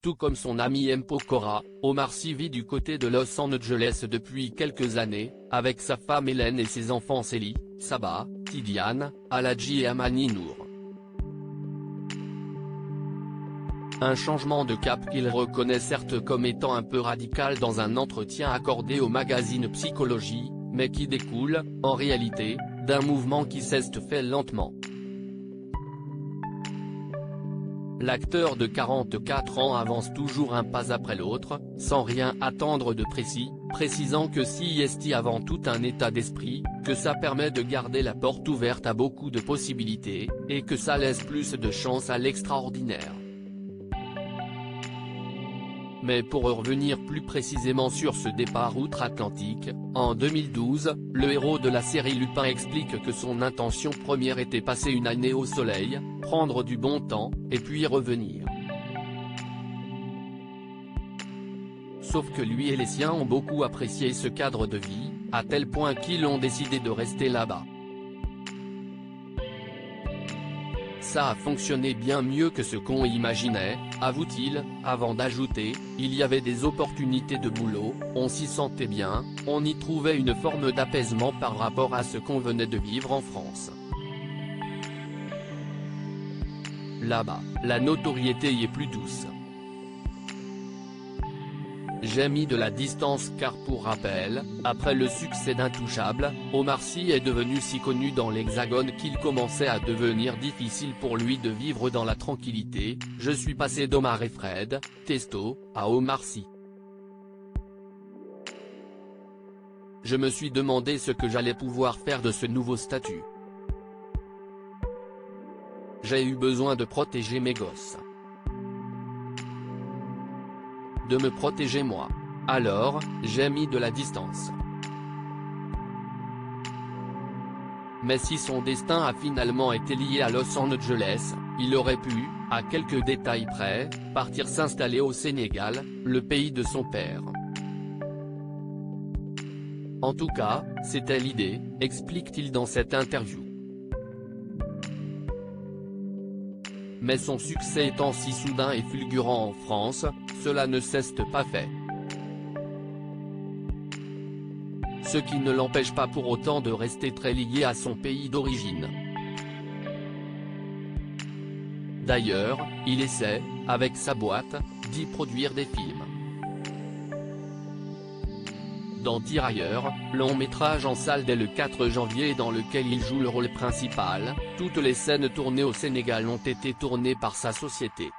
Tout comme son ami M. Pokora, Omar Sy vit du côté de Los Angeles depuis quelques années, avec sa femme Hélène et ses enfants Célie, Saba, Tidiane, Aladji et Amani Nour. Un changement de cap qu'il reconnaît certes comme étant un peu radical dans un entretien accordé au magazine Psychologie, mais qui découle, en réalité, d'un mouvement qui s'est fait lentement. L'acteur de 44 ans avance toujours un pas après l'autre, sans rien attendre de précis, précisant que si est avant tout un état d'esprit, que ça permet de garder la porte ouverte à beaucoup de possibilités, et que ça laisse plus de chance à l'extraordinaire. Mais pour revenir plus précisément sur ce départ outre-Atlantique, en 2012, le héros de la série Lupin explique que son intention première était passer une année au soleil, prendre du bon temps, et puis revenir. Sauf que lui et les siens ont beaucoup apprécié ce cadre de vie, à tel point qu'ils ont décidé de rester là-bas. Ça a fonctionné bien mieux que ce qu'on imaginait, avoue-t-il, avant d'ajouter, il y avait des opportunités de boulot, on s'y sentait bien, on y trouvait une forme d'apaisement par rapport à ce qu'on venait de vivre en France. Là-bas, la notoriété y est plus douce. J'ai mis de la distance car pour rappel, après le succès d'Intouchable, Omar Sy est devenu si connu dans l'Hexagone qu'il commençait à devenir difficile pour lui de vivre dans la tranquillité. Je suis passé d'Omar et Fred, Testo, à Omar Sy. Je me suis demandé ce que j'allais pouvoir faire de ce nouveau statut. J'ai eu besoin de protéger mes gosses. De me protéger moi. Alors, j'ai mis de la distance. Mais si son destin a finalement été lié à Los Angeles, il aurait pu, à quelques détails près, partir s'installer au Sénégal, le pays de son père. En tout cas, c'était l'idée, explique-t-il dans cette interview. Mais son succès étant si soudain et fulgurant en France, cela ne s'est pas fait. Ce qui ne l'empêche pas pour autant de rester très lié à son pays d'origine. D'ailleurs, il essaie, avec sa boîte, d'y produire des films. Dans Tirailleurs, long métrage en salle dès le 4 janvier dans lequel il joue le rôle principal, toutes les scènes tournées au Sénégal ont été tournées par sa société.